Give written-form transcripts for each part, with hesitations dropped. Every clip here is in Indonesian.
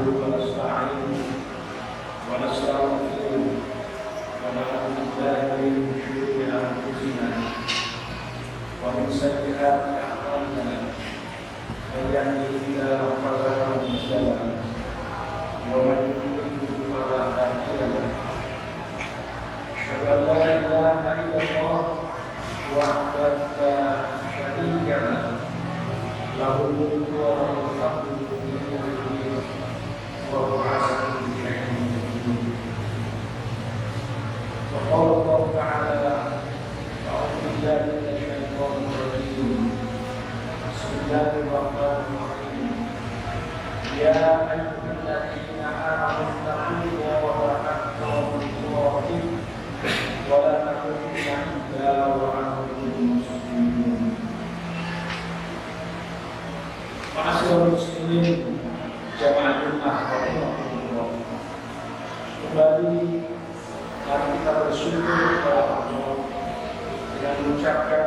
ونستعينه ونستغفره ونعوذ بالله من شرور أنفسنا ومن سيئات أعمالنا من يهده الله فلا مضل له ومن يضلل فلا هادي له أشهد أن لا إله إلا الله وحده لا شريك له له الملك وله الحمد وهو على كل شيء قدير. وقال الله تعالى أعوذ بالله من الشيطان الرجيم بسم الله الرحمن الرحيم يا أيها الذين آمنوا اتقوا الله حق تقاته ولا تموتن إلا وأنتم مسلمون. Ma'asyiral muslimin jamaah Jumat rahimahullah. Kembali mari kita bersyukur kepada Allah dengan mengucapkan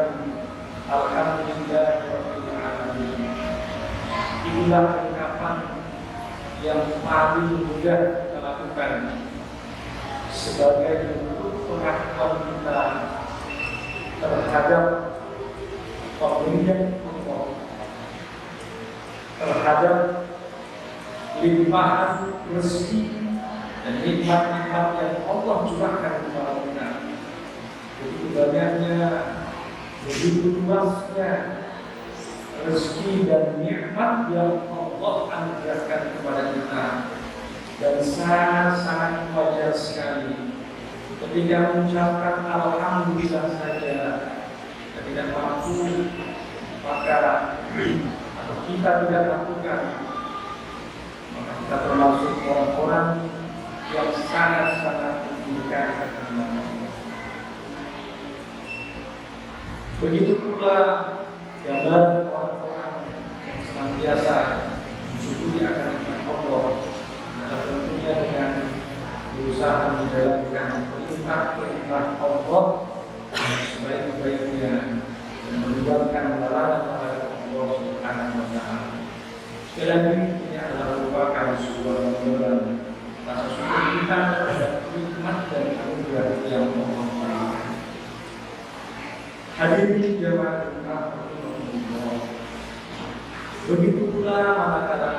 alhamdulillahirabbil alamin. Inilah ungkapan yang paling mudah kita lakukan sebagai bentuk pengakuan kita terhadap pemberian Allah, terhadap limpahan rezeki dan nikmat-nikmat yang Allah curahkan kepada kita. Begitu banyaknya, begitu luasnya rezeki dan nikmat yang Allah anugerahkan kepada kita, dan sangat-sangat wajar sekali ketika mengucapkan alhamdulillah saja kita tidak mampu, maka atau kita tidak lakukan, maka kita termasuk orang-orang yang sangat-sangat membutuhkan ketenangan Allah. Begitu pula gambaran orang-orang yang senantiasa mensyukuri akan nikmat Allah, dan tentunya dengan berusaha menjalankan perintah-perintah Allah sebaik-baiknya dan meninggalkan larangan Allah Subhanahu wa Ta'ala. Sekali lagi, ini adalah merupakan sebuah gambaran rasa syukur kita terhadap nikmat dan anugerah yang Allah berikan. Hadirin jamaah Allah, begitu pula manakala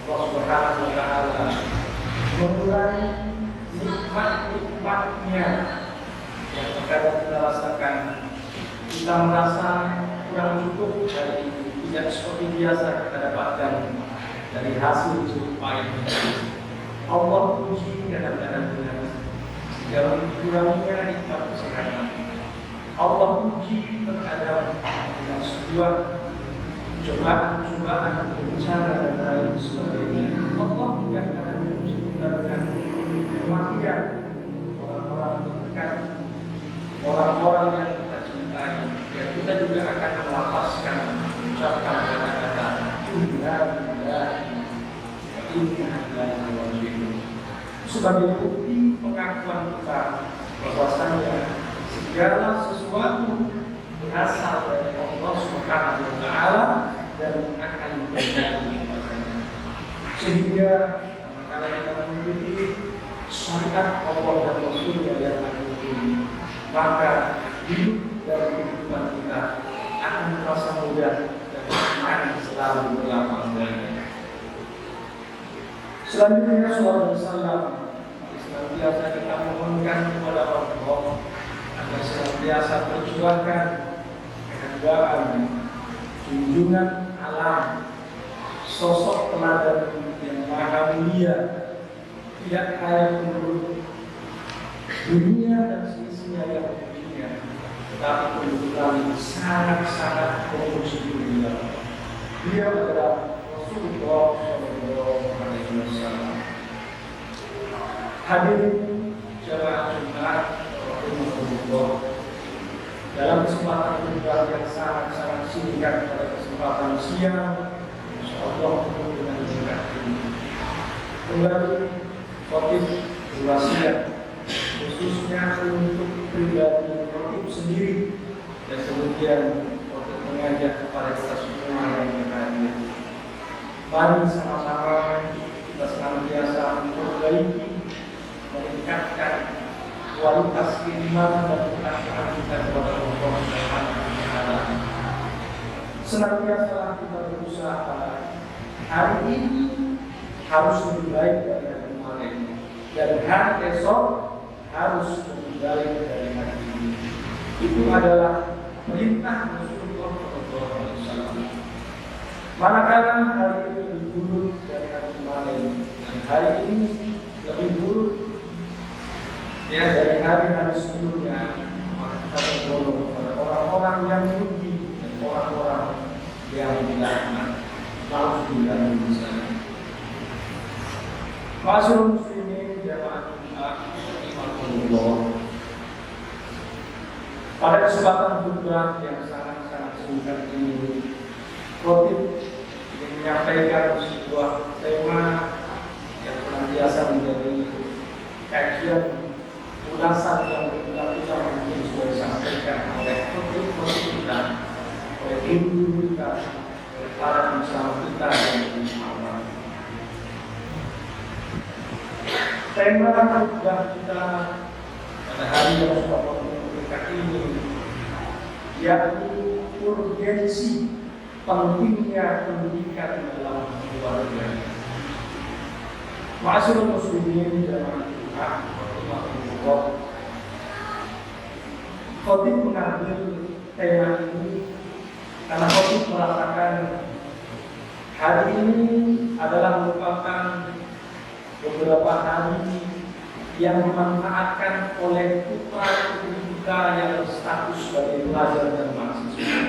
Allah Subhanahu wa Ta'ala mengurangi nikmat-nikmatnya yang terkadang kita rasakan, kita merasa kurang cukup dari tidak seperti biasa kita dapatkan dari hasil jerih payah. Allah puji kadang-kadang dengan segala kekurangannya nikmat kesehatan. Allah puji terhadap dengan sebuah cobaan-cobaan, bencana dan lain sebagainya. Allah juga akan puji kita dengan kematian orang-orang terdekat, orang-orang yang kita cintai, dan kita juga akan melafazkan, mengucapkan kata-kata inna lillahi wa inna ilaihi raji'un sebagai bukti pengakuan kita bahwasanya segala sesuatu berasal dari Allah Subhanahu wa Ta'ala dan akan terjadi. Sehingga kalau kita mengikuti syariat Allah dan Rasulnya yang ini, maka hidup dan kehidupan kita akan terasa mudah dan akan selalu berlapang-lapang. Selanjutnya, saudara salam, senantiasa kita mohonkan kepada Allah agar senantiasa perjuangkan kehendaan junjungan alam, sosok teladan yang maha mulia, tidak kaya penduduk dunia dan seisinya yang dunia, tetapi penduduk sangat-sangat memuji dunia. Dia adalah Rasulullah SAW. Hadirin jamaah Jumat rahimahullah, dalam kesempatan kedua yang sangat-sangat singkat pada kesempatan siang, insyaallah dengan singkat ini kembali khotib berwasiat khususnya untuk pribadi khotib sendiri dan kemudian untuk mengajak kepada kita semua yang berhadir. Mari sama-sama kita kualitas keimanan dan ketakwaan kita kepada Allah Subhanahu wa taala. Senantiasa kita berusaha hari ini harus lebih baik dari hari kemarin, dan hari esok harus lebih baik dari hari ini. Itu adalah perintah Rasulullah SAW. Manakala hari ini lebih buruk dari hari kemarin, dan hari ini lebih buruk dari hari-hari sebelumnya, maka kita berdoa kepada orang-orang yang rugi dan orang-orang yang dilaknat. Alhamdulillah di sana. Masyaallah muslimin jamaah Jumat. Pada kesempatan khutbah yang sangat-sangat singkat ini, khotib ingin menyampaikan sebuah tema yang senantiasa menjadi kajian ulasan yang kita mungkin sudah disampaikan oleh khotib kita, oleh ibu kita, oleh para penceramah kita yang bersama. Tema khutbah kita pada hari yang sudah ini yakni urgensi pentingnya pendidikan dalam keluarga. Ma'asyiral muslimin jamaah rahimahullah. Khotib mengambil tema ini karena khotib merasakan hari ini adalah merupakan beberapa hari yang dimanfaatkan oleh putra-putri kita yang berstatus sebagai pelajar dan mahasiswa.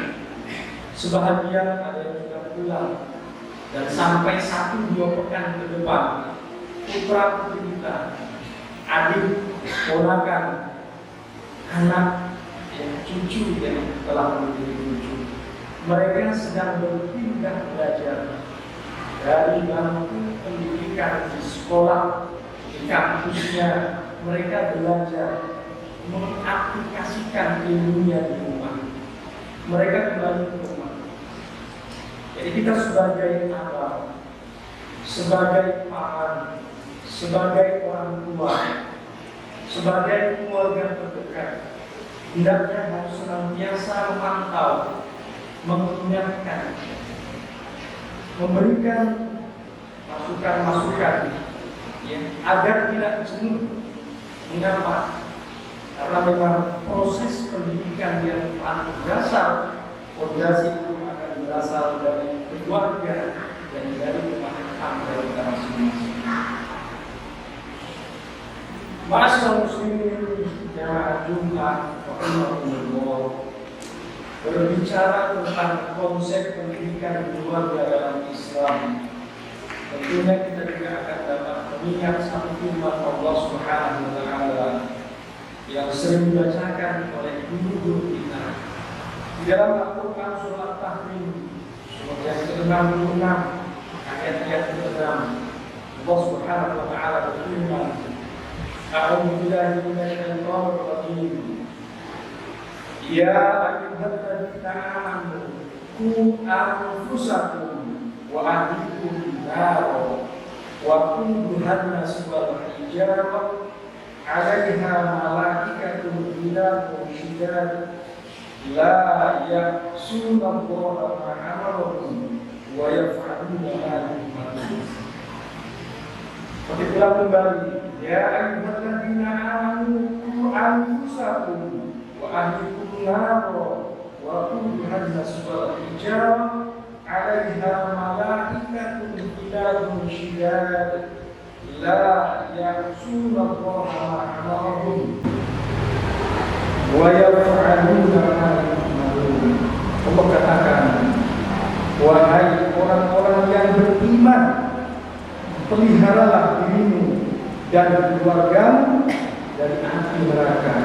Sebahagian ada yang sudah pulang, dan sampai 1-2 pekan ke depan putra-putri kita, adik, ponakan, anak, cucu yang telah menjadi cucu, mereka sedang berpindah belajar dari bangku pendidikan di sekolah, di kampusnya. Mereka belajar mengaplikasikan ilmunya di rumah. Mereka kembali ke rumah. Jadi kita sebagai abang, sebagai paman, sebagai orang tua, sebagai keluarga terdekat, hendaknya harus senantiasa memantau, mengingatkan, memberikan masukan-masukan agar tidak jenuh. Mengapa? Karena memang proses pendidikan yang paling dasar, fondasi itu akan berasal dari keluarga dan dari rumah tangga kita masing-masing. Ma'asyiral muslimin jamaah Jumat rahimahullah, berbicara tentang konsep pendidikan keluarga dalam Islam, tentunya kita juga akan dapat mengingat satu firman Allah Subhanahu wa taala yang sering dibacakan oleh guru-guru kita di dalam Al-Quran surat Tahrim surat yang ke-66 ayat 6. Allah Subhanahu wa taala berfirman, A'udzu billahi minasyaitonir rajim. Ya ayyuhalladzina amanu qu anfusakum wa ahlikum naro wa quduhan nas wal hijarah 'alaiha malaikatun ghilazun syidad la ya'suna Allaha ma amarahum wa yaf'aluna ma yu'marun. Seperti ulang kembali, ya ayyuhalladzina amanu qu anfusakum wa ahlikum naro wa quduhan nas wal hijarah 'alaiha malaikatun ghilazun syidad la ya'suna Allaha ma amarahum wa yaf'aluna ma yu'marun. Allah katakan, wahai orang-orang yang beriman, peliharalah dirimu dan keluargamu dari api neraka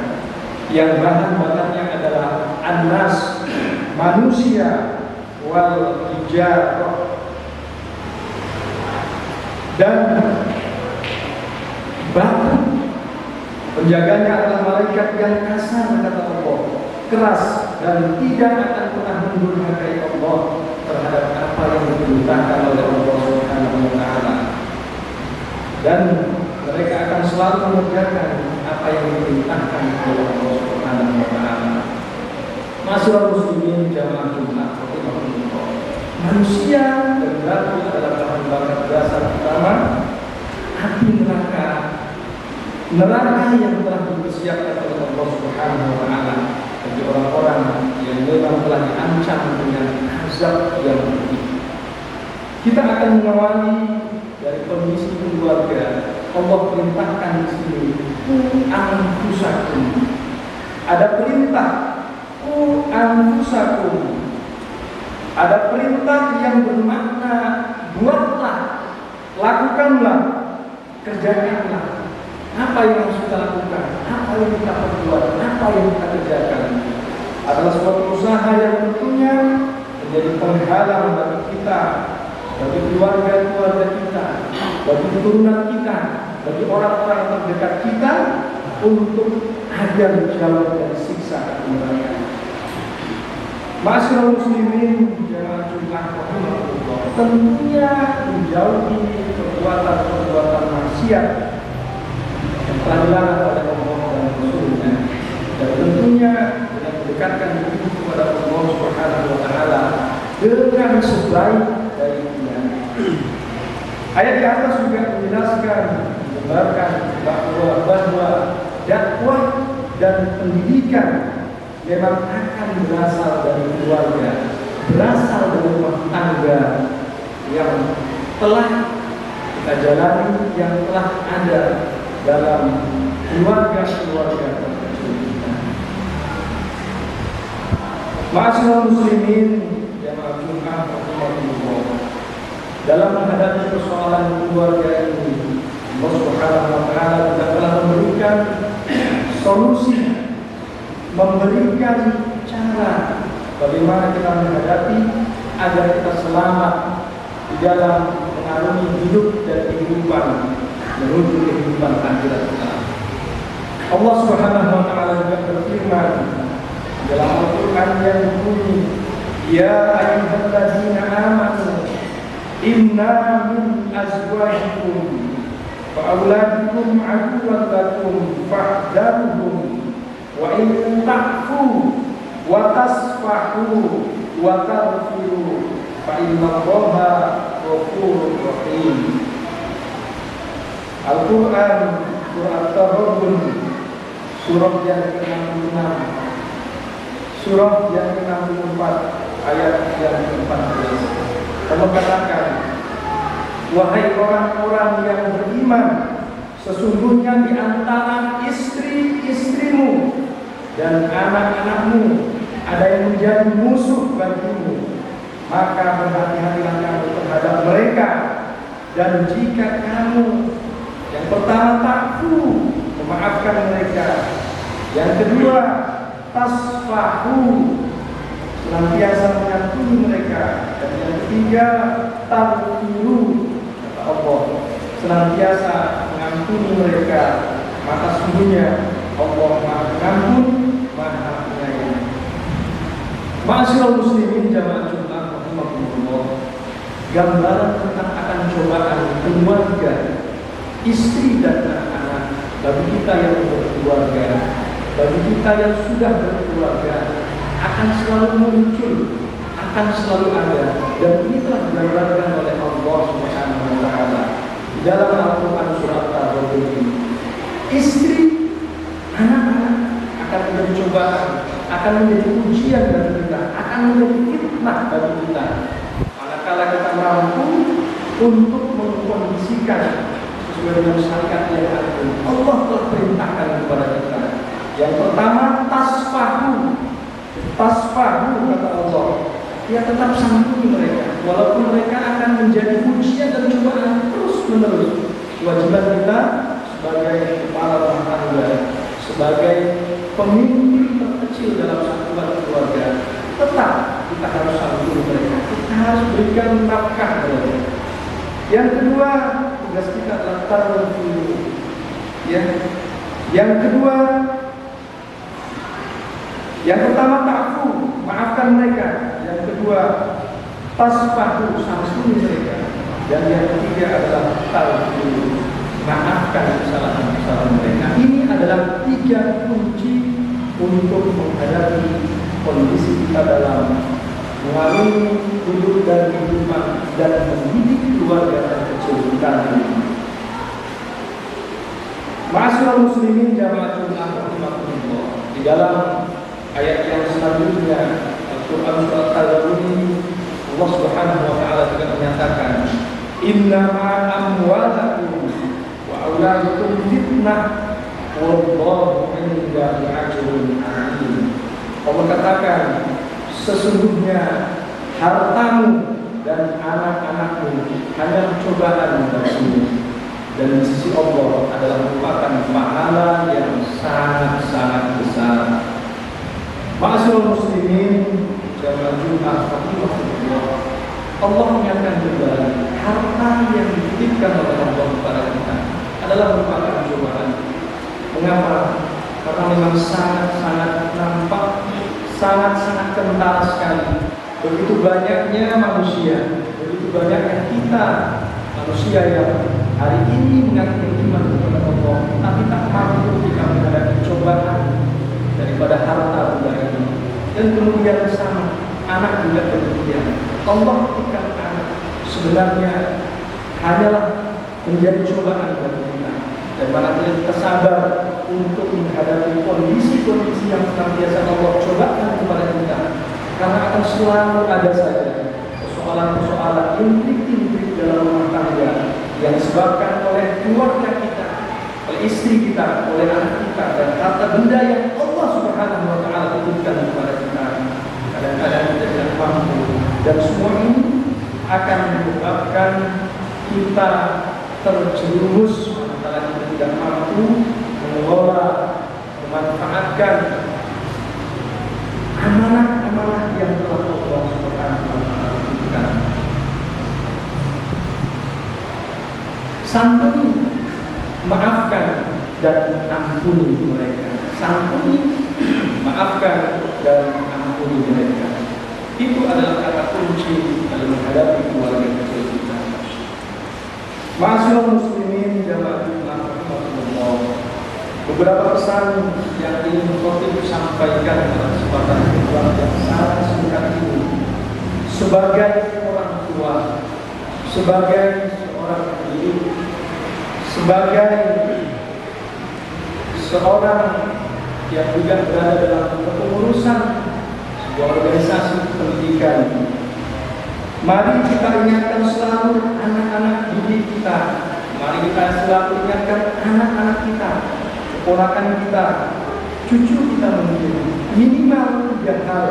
yang bahan-bahannya adalah annas, manusia, wal hijarah, dan batu. Penjaganya adalah malaikat yang kasar, kata Allah, keras, dan tidak akan pernah mendurhakai Allah terhadap apa yang diperintahkan oleh Allah Subhanahu wa taala. Dan mereka akan selalu mengerjakan apa yang diperintahkan oleh Allah Subhanahu wa taala. Masyaallah muslimin jamaah Jumat rahimahullah. Manusia dan batu adalah bahan bakar dasar utama api neraka. Neraka yang telah dipersiapkan oleh Allah Subhanahu wa taala bagi orang-orang yang memang telah diancam dengan azab yang pedih. Kita akan mengawali dari kondisi keluarga. Allah perintahkan di sini anfusakum. Ada perintah anfusakum. Ada perintah yang bermakna buatlah, lakukanlah, kerjakanlah. Apa yang harus kita lakukan? Apa yang kita perbuat? Apa yang kita kerjakan? Adalah suatu usaha yang tentunya menjadi penghalang bagi kita, bagi keluarga-keluarga kita, bagi keturunan kita, bagi orang-orang terdekat kita untuk agar jauh dari siksa neraka. Masyaallah muslimin jamaah Jumat rahimahullah, tentunya menjauhi perbuatan-perbuatan maksiat yang telah dilarang oleh Allah dan Rasulnya, dan tentunya dengan mendekatkan diri kepada Allah Subhanahu wa taala dengan sebaik-baiknya. Ayat di atas juga menjelaskan, menyebarkan bahwa dakwah dan pendidikan memang akan berasal dari keluarga, berasal dari rumah tangga yang telah kita jalani, yang telah ada dalam keluarga-keluarga terkecil kita. Ma'asyiral muslimin jamaah Jumat rahimahullah, dalam menghadapi persoalan keluarga ini, Allah Subhanahu wa taala telah memberikan solusi, memberikan cara bagaimana kita menghadapi agar kita selamat di dalam mengarungi hidup dan kehidupan menuju kehidupan akhirat kita. Allah Subhanahu wa taala juga berfirman dalam Al-Qur'an yang berbunyi, ya ayyuhalladzina amanu inna min azwajikum wa auladikum aduwwan lakum fahdharuhum wa in ta'fu wa tasfahu wa taghfiru fa innallaha ghafurur rahim. Al-Quran Surah At-Taghabun, surah yang ke-66, surah yang ke-64, ayat yang ke-14. Allah katakan, wahai orang-orang yang beriman, sesungguhnya di antara istri-istrimu dan anak-anakmu ada yang menjadi musuh bagimu, maka berhati-hatilah kamu terhadap mereka. Dan jika kamu yang pertama takfu, memaafkan mereka. Yang kedua tasfahu, senantiasa mengampuni mereka. Dan yang ketiga taghfiru, kata Allah, senantiasa mengampuni mereka, maka sungguhnya Allah Maha Pengampun, Maha Penyayang. Ma'asyiral muslimin jamaah Jumat rahimahullah, gambaran tentang akan cobaan keluarga, istri dan anak-anak bagi kita yang berkeluarga, bagi kita yang sudah berkeluarga, akan selalu muncul, akan selalu ada, dan ini telah digambarkan oleh Allah Subhanahu wa taala di dalam Al-Qur'an surah At-Taghabun. Istri, anak-anak akan menjadi cobaan, akan menjadi ujian bagi kita, akan menjadi fitnah bagi kita. Manakala kita mampu untuk mengkondisikan sesuai dengan syariat yang ada, Allah telah perintahkan kepada kita. Yang pertama tasfahu, kata Allah, ya tetap sambungi mereka, walaupun mereka akan menjadi ujian dan cobaan terus menerus. Kewajiban kita sebagai kepala rumah tangga, sebagai pemimpin terkecil dalam satuan keluarga, tetap kita harus sambungi mereka, kita harus berikan nafkah mereka. Yang kedua, tugas kita adalah tarbiyyah. Ya. Yang kedua, yang pertama ta'fu, maafkan mereka. Yang kedua, tasfahu, sambungi mereka. Dan yang ketiga adalah tarbiyyah, maafkan kesalahan-kesalahan mereka. Ini adalah 3 kunci untuk menghadapi kondisi kita dalam mengalami hidup dan kehidupan dan mendidik keluarga dan kecil kita ini. Ma'asyiral muslimin jama'atul rahimahullah. Di dalam ayat yang selanjutnya Al-Quran surat Al-Ghafir, Allah Subhanahu wa taala juga menyatakan, "Innama amwalakum wa auladukum fitnah wallahu 'indahu ajrun 'azim." Allah katakan, sesungguhnya hartamu dan anak-anakmu hanya cobaan bagimu, dan di sisi Allah adalah merupakan pahala yang sangat-sangat besar. Ma'asyiral muslimin jamaah Jumat rahimahullah, Allah menyatakan kembali harta yang dititipkan oleh Allah kepada kita adalah merupakan cobaan. Mengapa? Karena memang sangat-sangat nampak, sangat-sangat kental sekali. Begitu banyaknya manusia, begitu banyaknya kita manusia yang hari ini mengaku beriman kepada Allah, tapi tak mampu jika menghadapi cobaan daripada harta benda ini. Dan kemudian sama, anak juga demikian. Allah berikan anak sebenarnya hanyalah menjadi cobaan bagi kita. Dan manakala kita sabar untuk menghadapi kondisi-kondisi yang senantiasa Allah cobakan kepada kita, karena akan selalu ada saja persoalan-persoalan intrik-intrik dalam rumah tangga yang disebabkan oleh keluarga kita, oleh istri kita, oleh anak kita, dan harta benda yang Allah Subhanahu wa taala titipkan kepada kita. Kadang-kadang kita tidak mampu, dan semua ini akan menyebabkan kita terjerumus manakala kita tidak mampu mengelola, memanfaatkan amanah-amanah yang telah Allah Subhanahu wa taala titipkan. Santuni, maafkan dan ampuni mereka. Santuni, maafkan dan ampuni mereka. Itu adalah kata kunci dalam menghadapi keluarga kecil kita. Ma'asyiral muslimin jamaah rahimahullah, beberapa pesan yang ingin khotib sampaikan pada kesempatan yang sangat singkat ini. Sebagai orang tua, sebagai seorang pendidik, sebagai seorang yang juga berada dalam kepengurusan sebuah organisasi pendidikan, mari kita ingatkan selalu anak-anak didik kita. Mari kita selalu ingatkan anak-anak kita, keponakan kita, cucu kita mungkin, minimal 3 hal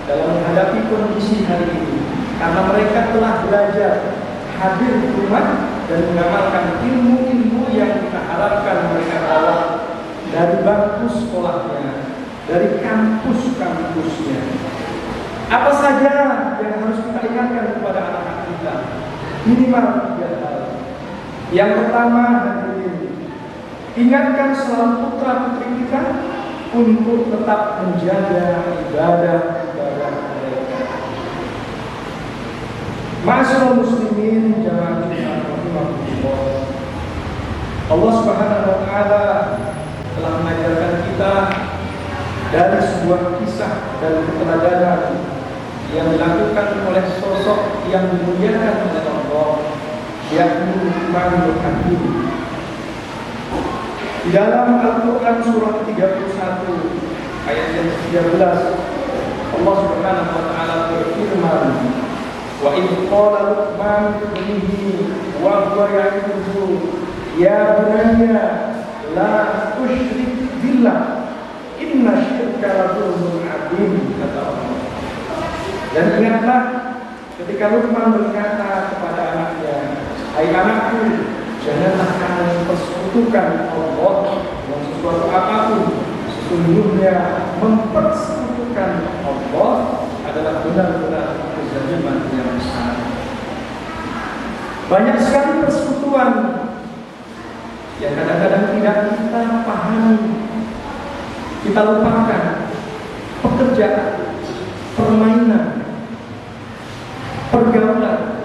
dalam menghadapi kondisi hari ini. Karena mereka telah belajar hadir di rumah dan mengamalkan ilmu-ilmu yang kita harapkan mereka bawa dari bangku sekolahnya, dari kampus-kampusnya. Apa saja yang harus kita ingatkan kepada anak-anak kita? Minimal 3 hal. Yang pertama, hadirin, ingatkan selalu putra-putri kita untuk tetap menjaga ibadah-ibadah mereka. Ma'asyiral muslimin jamaah rahimahullah, Allah Subhanahu wa taala telah mengajarkan kita dari sebuah kisah dan keteladanan yang dilakukan oleh sosok yang dimuliakan oleh Allah, yakni Luqman Hakim. Di dalam Al-Quran surah 31 ayat yang 13, Allah Subhanahu wa taala berfirman, "Wa idh qala Luqman libnihi wa huwa ya'iduhu ya bunayya la tusyrik billah inna syirka la dzulmun 'adzim," kata Allah. Dan ingatlah ketika Luqman berkata kepada anaknya, "Hai anakku, janganlah kamu persekutukan Allah dengan sesuatu apapun. Sesungguhnya mempersekutukan Allah adalah benar-benar kezaliman yang besar." Banyak sekali persekutuan yang kadang-kadang tidak kita pahami, kita lupakan. Pekerjaan, permainan, pergaulan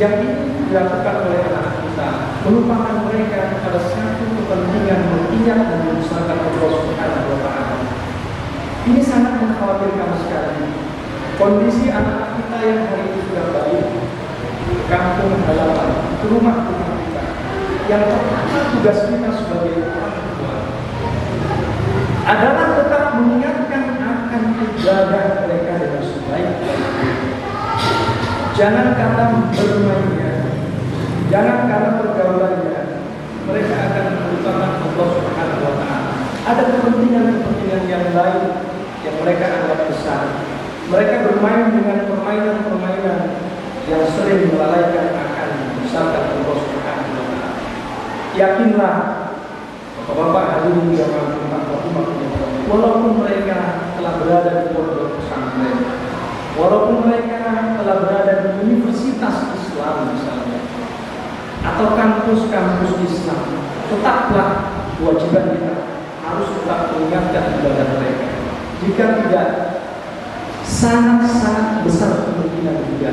yang ini dilakukan oleh anak kita melupakan mereka pada satu kepentingan mengingat dan membesarkan Allah Subhanahu wa Ta'ala. Ini sangat mengkhawatirkan sekali. Kondisi anak kita yang hari ini sudah baik, kampung halaman, rumah kita, yang pertama tugas kita sebagai orang tua adalah tetap mengingatkan akan ibadah mereka dengan sebaik-baiknya. Jangan karena bermainnya, jangan karena pergaulannya, mereka akan melupakan Allah Subhanahu wa Ta'ala. Ada kepentingan-kepentingan yang lain yang mereka anggap besar. Mereka bermain dengan permainan-permainan yang sering melalaikan akan membesarkan Allah Subhanahu wa Ta'ala. Yakinlah, Bapak hadirin yang walaupun mereka telah berada di pondok pesantren, walaupun mereka telah berada di universitas Islam misalnya, atau kampus-kampus Islam, tetaplah kewajiban kita harus tetap mengingatkan ibadah mereka. Jika tidak, sangat-sangat besar kemungkinan juga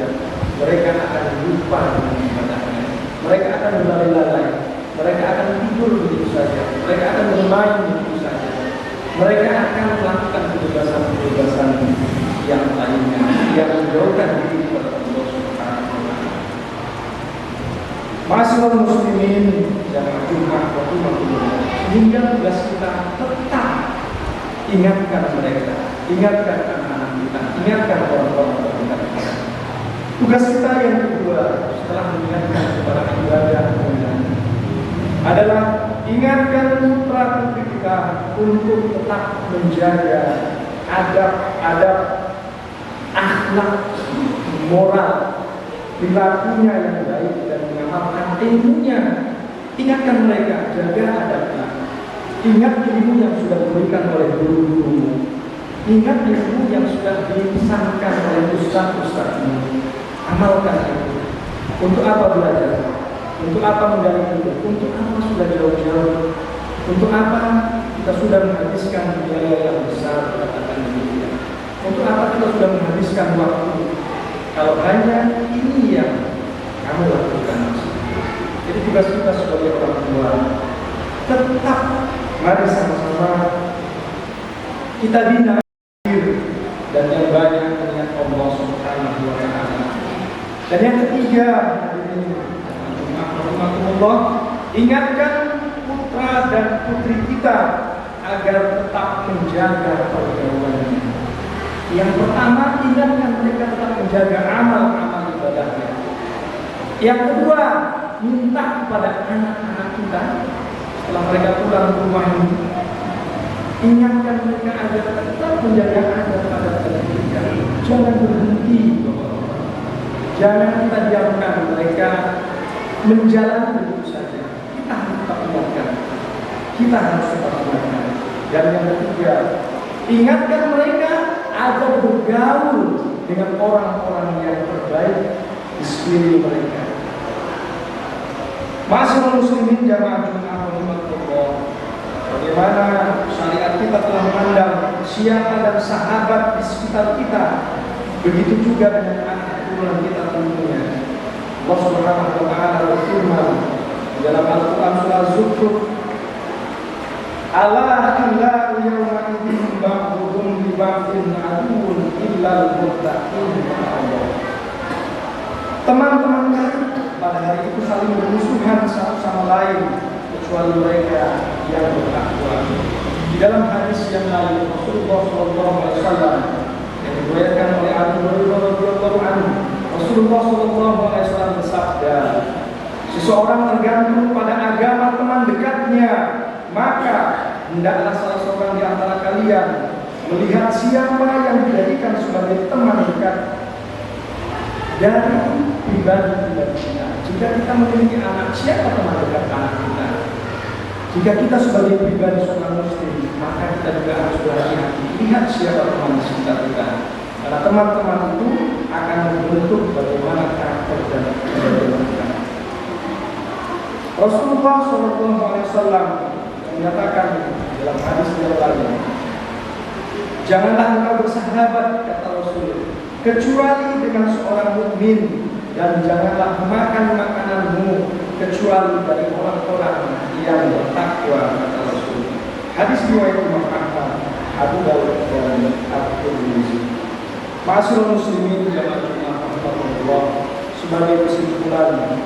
mereka akan lupa dengan ibadahnya. Mereka akan berlari-lari, mereka akan tidur begitu saja, mereka akan bermain begitu saja, mereka akan melakukan kebebasan-kebebasan yang lainnya yang menjauhkan diri kepada Allah Subhanahu wa Ta'ala. Ma'asyiral muslimin yang Jumat waktu hingga tugas kita tetap ingatkan mereka, ingatkan anak-anak kita, ingatkan orang-orang terdekat kita. Tugas kita yang kedua setelah mengingatkan kepada ibadah adalah ingatkan putra putri kita untuk tetap menjaga adab-adab, akhlak, moral, perilakunya yang baik dan mengamalkan ilmunya. Ingatkan mereka, jaga adabnya. Ingat ilmu yang sudah diberikan oleh guru-gurumu. Ingat ilmu yang sudah dipesankan oleh ustaz-ustazmu. Amalkan itu. Untuk apa belajar? Untuk apa menggali ilmu? Untuk apa sudah jauh-jauh? Untuk apa kita sudah menghabiskan biaya yang besar katakan demikian? Untuk apa kita sudah menghabiskan waktu? Kalau hanya ini yang kamu lakukan. Jadi tugas kita sebagai orang tua tetap mari sama-sama kita bina dan yang banyak mengingat Allah Subhanahu wa Ta'ala. Dan yang ketiga, Allah ingatkan putra dan putri kita agar tetap menjaga pergaulannya. Yang pertama, ingatkan mereka tetap menjaga amal-amal ibadahnya. Yang kedua, minta kepada anak-anak kita setelah mereka pulang ke rumah ini, ingatkan mereka agar tetap menjaga adab-adab pendidikan. Jangan berhenti, jangan kita diamkan mereka menjalani begitu saja. Kita harus tetap ingatkan, kita harus tetap ingatkan. Dan yang ketiga, ingatkan mereka agar bergaul dengan orang-orang yang terbaik di sekeliling mereka. Ma'asyiral muslimin jamaah Jumat rahimakumullah. Bagaimana syariat kita telah memandang siapa dan sahabat di sekitar kita, begitu juga dengan anak turunan kita tentunya. Allah Subhanahu wa Ta'ala berfirman dalam Al-Quran surah Zukhruf, "Ala khillau yawma idzin ba'dhum li ba'dhin aduwwun illa al-muttaqin." Teman-teman kami pada hari itu saling bermusuhan satu sama lain kecuali mereka yang bertakwa. Di dalam hadis yang lain Rasulullah SAW yang diriwayatkan oleh Abu Hurairah radhiyallahu anhu, Rasulullah SAW bersabda, seseorang tergantung pada agama teman dekatnya, maka hendaklah salah seorang di antara kalian melihat siapa yang dijadikan sebagai teman dekat dari pribadi-pribadi kita. Jika kita memiliki anak, siapa teman dekat anak kita? Jika kita sebagai pribadi seorang muslim, maka kita juga harus berhati-hati. Lihat siapa teman di sekitar kita. Karena teman-teman itu akan membentuk bagaimana karakter dan kepribadian kita. Rasulullah SAW menyatakan dalam hadis yang lain, janganlah engkau bersahabat, kata Rasul, kecuali dengan seorang mukmin, dan janganlah makan makananmu kecuali dari orang-orang yang bertakwa, kata Rasul. Hadis riwayat Imam Ahmad, Abu Dawud dan At-Tirmidzi. Ma'asyiral muslimin jamaah Allah, sebagai kesimpulan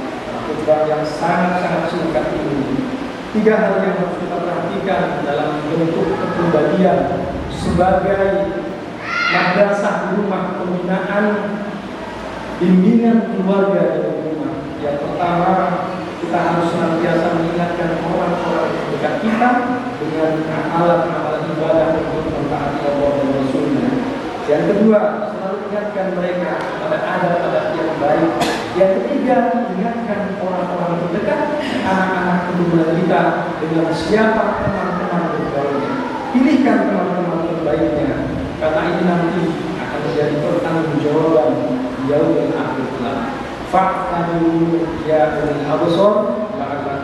khutbah yang sangat-sangat singkat ini, 3 hal yang harus kita perhatikan dalam bentuk kepribadian sebagai madrasah rumah pembinaan bimbingan keluarga dari rumah. Yang pertama, kita harus senantiasa mengingatkan orang-orang terdekat kita dengan amalan-amalan ibadah untuk mentaati Allah dan Rasulnya. Yang kedua, selalu ingatkan mereka pada adab-adab yang baik. Yang ketiga, ingatkan orang-orang terdekat, anak-anak keturunan kita dengan siapa teman-teman bergaulnya. Pilihkan teman-teman terbaiknya, karena ini nanti akan menjadi pertanggungjawaban yaumil akhir kelak. Fa'tabiru ya ulil absar la'allakum